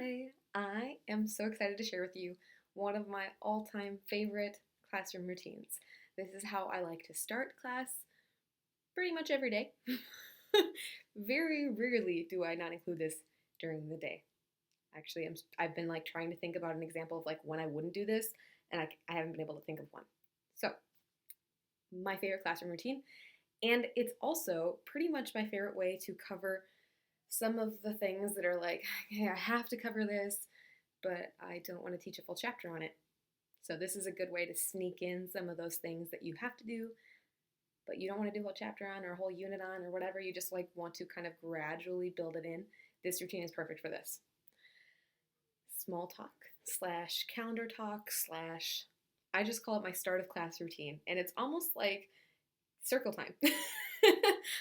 Hi, I am so excited to share with you one of my all-time favorite classroom routines. This is how I like to start class pretty much every day. Very rarely do I not include this during the day. Actually, I've been like trying to think about an example of like when I wouldn't do this, and I haven't been able to think of one. So, my favorite classroom routine, and it's also pretty much my favorite way to cover some of the things that are like, okay, I have to cover this, but I don't want to teach a full chapter on it. So this is a good way to sneak in some of those things that you have to do, but you don't want to do a whole chapter on or a whole unit on or whatever. You just like want to kind of gradually build it in. This routine is perfect for this. Small talk slash calendar talk slash, I just call it my start of class routine. And it's almost like circle time.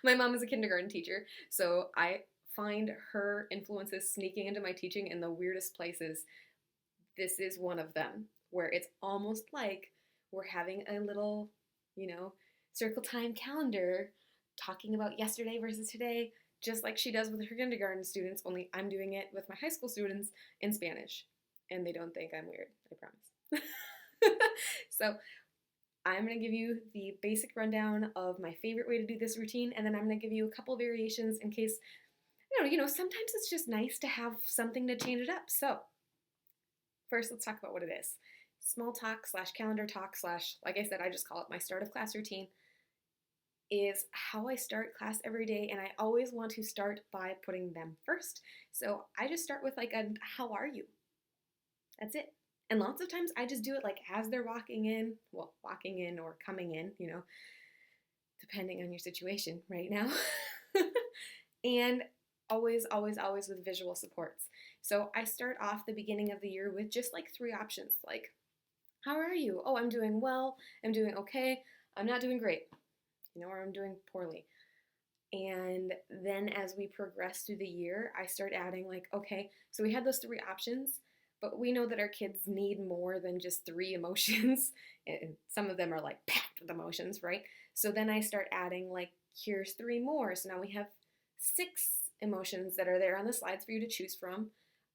My mom is a kindergarten teacher, so I find her influences sneaking into my teaching in the weirdest places. This is one of them, where it's almost like we're having a little, circle time calendar talking about yesterday versus today, just like she does with her kindergarten students, only I'm doing it with my high school students in Spanish. And they don't think I'm weird, I promise. So I'm going to give you the basic rundown of my favorite way to do this routine, and then I'm going to give you a couple variations in case, sometimes it's just nice to have something to change it up. So first, let's talk about what it is. Small talk slash calendar talk slash, like I said, I just call it my start of class routine, is how I start class every day, and I always want to start by putting them first. So I just start with like a, how are you? That's it. And lots of times I just do it like as they're walking in or coming in, depending on your situation right now. And always, always, always with visual supports. So I start off the beginning of the year with just like three options, like, how are you? Oh, I'm doing well, I'm doing okay, I'm not doing great, or I'm doing poorly. And then as we progress through the year, I start adding like, okay, so we had those three options, but we know that our kids need more than just three emotions. And some of them are like packed with emotions, right? So then I start adding like, here's three more. So now we have six emotions that are there on the slides for you to choose from.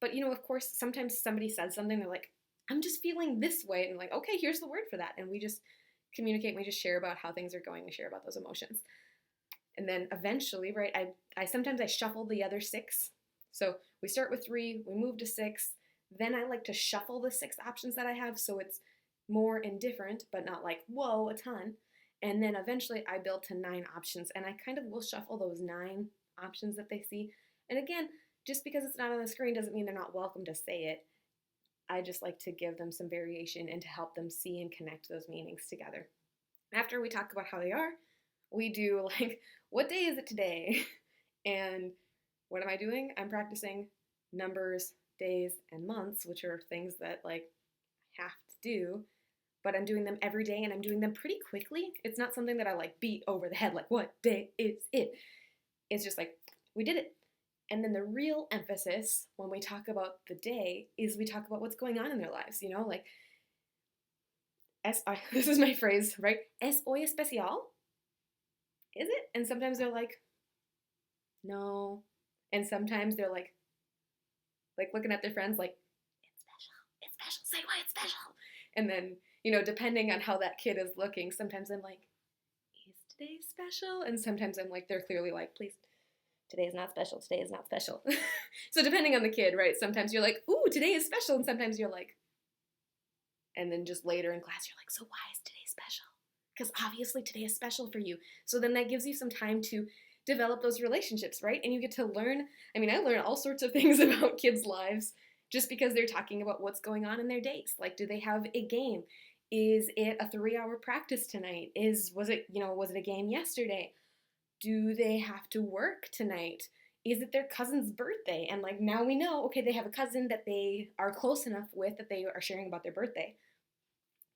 But of course, sometimes somebody says something, they're like, I'm just feeling this way. And I'm like, okay, here's the word for that. And we just communicate, we just share about how things are going, we share about those emotions. And then eventually, right, I sometimes I shuffle the other six. So we start with three, we move to six. Then I like to shuffle the six options that I have so it's more and different, but not like, whoa, a ton. And then eventually I build to 9 options, and I kind of will shuffle those 9 options that they see. And again, just because it's not on the screen doesn't mean they're not welcome to say it. I just like to give them some variation and to help them see and connect those meanings together. After we talk about how they are, we do like, what day is it today? And what am I doing? I'm practicing numbers, days, and months, which are things that like I have to do, but I'm doing them every day and I'm doing them pretty quickly. It's not something that I like beat over the head, like, what day is it? It's just like, we did it. And then the real emphasis when we talk about the day is we talk about what's going on in their lives, like, this is my phrase, right? ¿Es hoy especial? Is it? And sometimes they're like, no. And sometimes they're like looking at their friends like, it's special, say why it's special. And then, depending on how that kid is looking, sometimes I'm like, is today special? And sometimes I'm like, they're clearly like, please, today is not special, today is not special. So depending on the kid, right? Sometimes you're like, ooh, today is special. And sometimes you're like, and then just later in class, you're like, so why is today special? Because obviously today is special for you. So then that gives you some time to develop those relationships, right? And you get to learn. I learn all sorts of things about kids' lives just because they're talking about what's going on in their days. Like, do they have a game? Is it a 3-hour practice tonight? Was it a game yesterday? Do they have to work tonight? Is it their cousin's birthday? And like, now we know, okay, they have a cousin that they are close enough with that they are sharing about their birthday.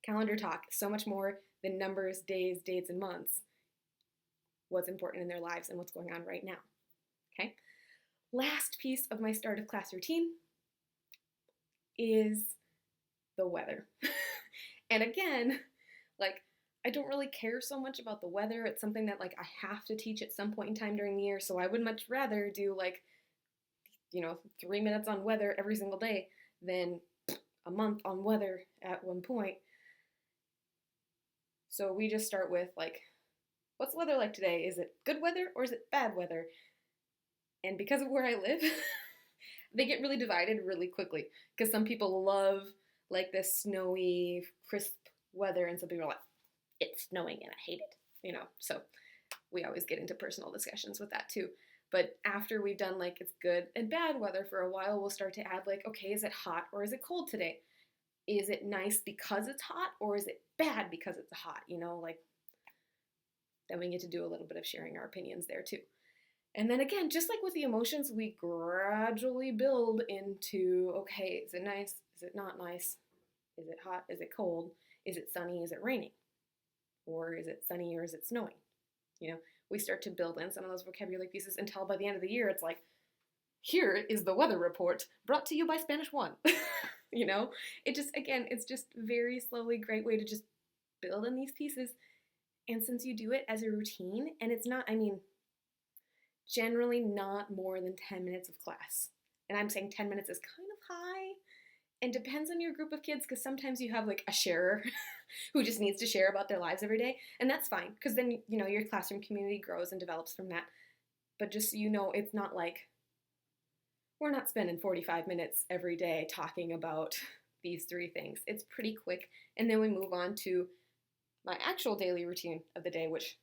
Calendar talk, so much more than numbers, days, dates, and months. What's important in their lives and what's going on right now. Okay? Last piece of my start of class routine is the weather. And again, like, I don't really care so much about the weather. It's something that like I have to teach at some point in time during the year, so I would much rather do like, 3 minutes on weather every single day, then a month on weather at one point. So we just start with like, what's the weather like today? Is it good weather or is it bad weather? And because of where I live, they get really divided really quickly because some people love like this snowy, crisp weather, and some people are like, it's snowing and I hate it. So we always get into personal discussions with that too. But after we've done like it's good and bad weather for a while, we'll start to add like, okay, is it hot or is it cold today? Is it nice because it's hot or is it bad because it's hot? Like then we get to do a little bit of sharing our opinions there too. And then again, just like with the emotions, we gradually build into, okay, is it nice? Is it not nice? Is it hot? Is it cold? Is it sunny? Is it raining? Or is it sunny or is it snowing? We start to build in some of those vocabulary pieces until by the end of the year, it's like, here is the weather report brought to you by Spanish One. It just, again, it's just very slowly, great way to just build in these pieces. And since you do it as a routine, and it's not, generally not more than 10 minutes of class. And I'm saying 10 minutes is kind of high and depends on your group of kids because sometimes you have like a sharer who just needs to share about their lives every day. And that's fine because then, your classroom community grows and develops from that. But just so you know, it's not like we're not spending 45 minutes every day talking about these 3 things. It's pretty quick. And then we move on to my actual daily routine of the day, which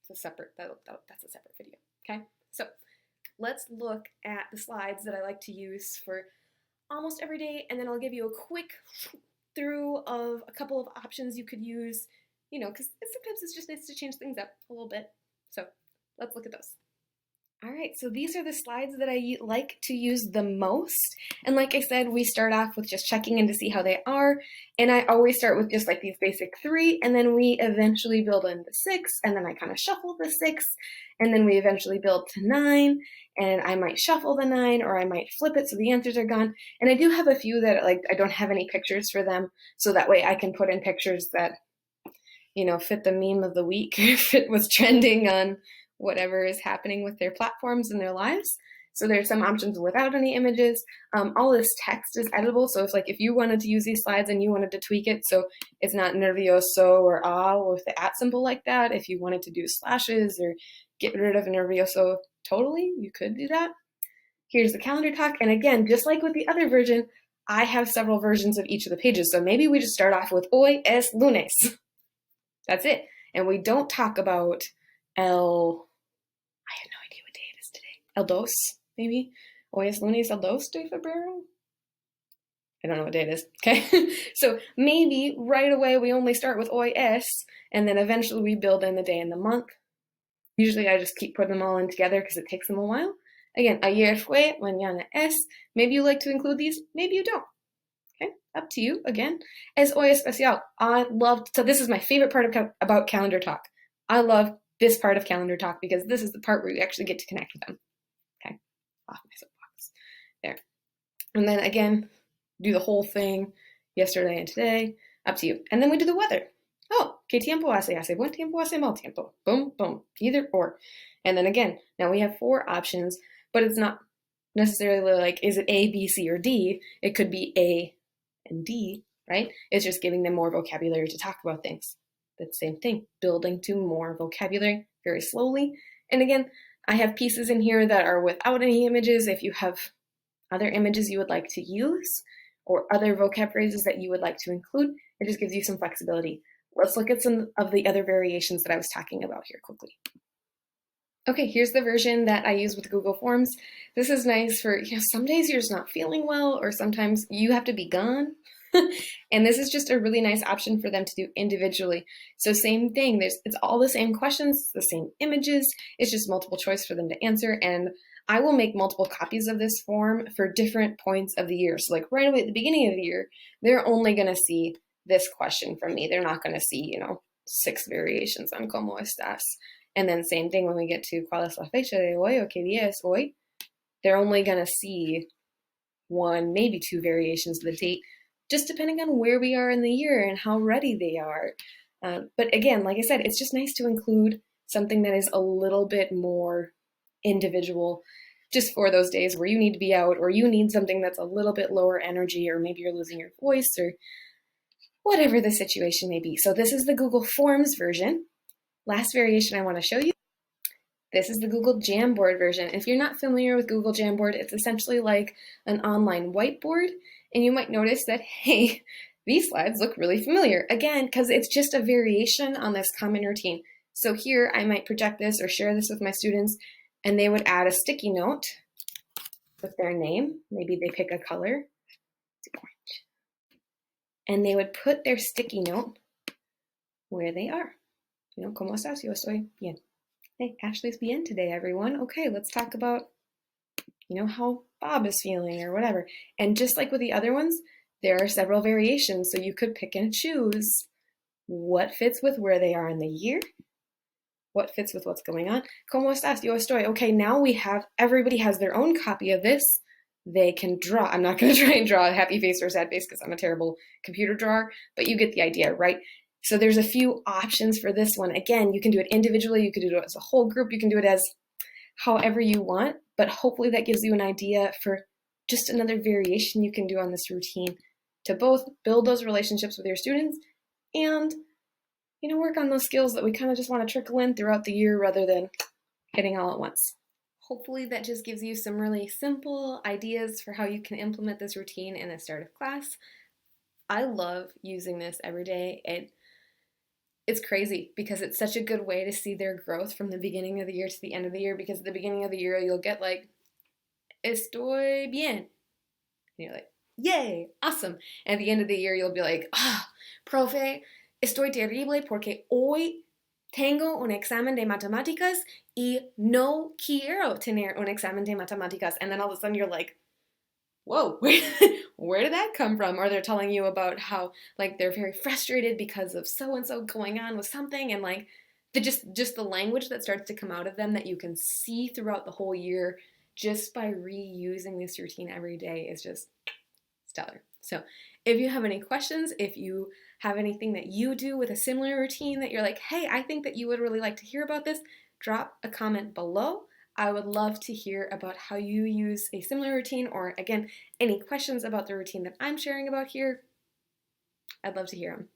is a separate, that's a separate video. Okay, so let's look at the slides that I like to use for almost every day, and then I'll give you a quick through of a couple of options you could use, because sometimes it's just nice to change things up a little bit. So let's look at those. All right, so these are the slides that I like to use the most. And like I said, we start off with just checking in to see how they are. And I always start with just like these basic 3, and then we eventually build into 6, and then I kind of shuffle the 6, and then we eventually build to 9, and I might shuffle the 9, or I might flip it so the answers are gone. And I do have a few that like I don't have any pictures for them, so that way I can put in pictures that, fit the meme of the week if it was trending on whatever is happening with their platforms and their lives. So there's some options without any images. All this text is editable. So if you wanted to use these slides and you wanted to tweak it so it's not nervioso or with the @ symbol like that, if you wanted to do slashes or get rid of nervioso totally, you could do that. Here's the calendar talk. And again, just like with the other version, I have several versions of each of the pages. So maybe we just start off with hoy es lunes. That's it. And we don't talk about I have no idea what day it is today. El dos, maybe? Hoy es lunes el dos de febrero? I don't know what day it is. Okay. So maybe right away we only start with hoy es, and then eventually we build in the day and the month. Usually I just keep putting them all in together because it takes them a while. Again, ayer fue, mañana es. Maybe you like to include these, maybe you don't. Okay, up to you. Again, es hoy especial. So this is my favorite part about calendar talk. I love this part of calendar talk because this is the part where you actually get to connect with them. Okay, off my soapbox. There. And then again, do the whole thing, yesterday and today, up to you. And then we do the weather. Oh, ¿qué tiempo hace? Hace buen tiempo, hace mal tiempo. Boom, boom, either or. And then again, now we have 4 options, but it's not necessarily like, is it A, B, C, or D? It could be A and D, right? It's just giving them more vocabulary to talk about things. That same thing, building to more vocabulary very slowly. And again, I have pieces in here that are without any images. If you have other images you would like to use or other vocab phrases that you would like to include, it just gives you some flexibility. Let's look at some of the other variations that I was talking about here quickly. Okay, here's the version that I use with Google Forms. This is nice for, some days you're just not feeling well, or sometimes you have to be gone. And this is just a really nice option for them to do individually. So same thing, it's all the same questions, the same images, it's just multiple choice for them to answer. And I will make multiple copies of this form for different points of the year. So like right away at the beginning of the year, they're only gonna see this question from me. They're not gonna see, 6 variations on cómo estás. And then same thing when we get to ¿cuál es la fecha de hoy? O qué día es hoy? They're only gonna see 1, maybe 2 variations of the date, just depending on where we are in the year and how ready they are. But again, like I said, it's just nice to include something that is a little bit more individual just for those days where you need to be out or you need something that's a little bit lower energy, or maybe you're losing your voice or whatever the situation may be. So this is the Google Forms version. Last variation I want to show you. This is the Google Jamboard version. If you're not familiar with Google Jamboard, it's essentially like an online whiteboard. And you might notice that, hey, these slides look really familiar. Again, because it's just a variation on this common routine. So here I might project this or share this with my students, and they would add a sticky note with their name. Maybe they pick a color, orange. And they would put their sticky note where they are. You know, ¿cómo estás? Yo estoy bien. Hey, Ashley's bien today, everyone. Okay, let's talk about, you know, how Bob is feeling or whatever. And just like with the other ones, there are several variations. So you could pick and choose what fits with where they are in the year, what fits with what's going on. ¿Cómo estás? Yo estoy. Okay, now we have, everybody has their own copy of this. They can draw. I'm not going to try and draw a happy face or a sad face because I'm a terrible computer drawer, but you get the idea, right? So there's a few options for this one. Again, you can do it individually, you can do it as a whole group, you can do it as however you want, but hopefully that gives you an idea for just another variation you can do on this routine to both build those relationships with your students and, you know, work on those skills that we kind of just want to trickle in throughout the year rather than hitting all at once. Hopefully that just gives you some really simple ideas for how you can implement this routine in the start of class. I love using this every day. It's crazy because it's such a good way to see their growth from the beginning of the year to the end of the year, because at the beginning of the year you'll get like, estoy bien. And you're like, yay, awesome. And at the end of the year you'll be like, profe, estoy terrible porque hoy tengo un examen de matemáticas y no quiero tener un examen de matemáticas. And then all of a sudden you're like, whoa, where did that come from? Or they're telling you about how like they're very frustrated because of so-and-so going on with something, and like just the language that starts to come out of them that you can see throughout the whole year just by reusing this routine every day is just stellar. So if you have any questions, if you have anything that you do with a similar routine that you're like, hey, I think that you would really like to hear about this, drop a comment below. I would love to hear about how you use a similar routine, or again, any questions about the routine that I'm sharing about here. I'd love to hear them.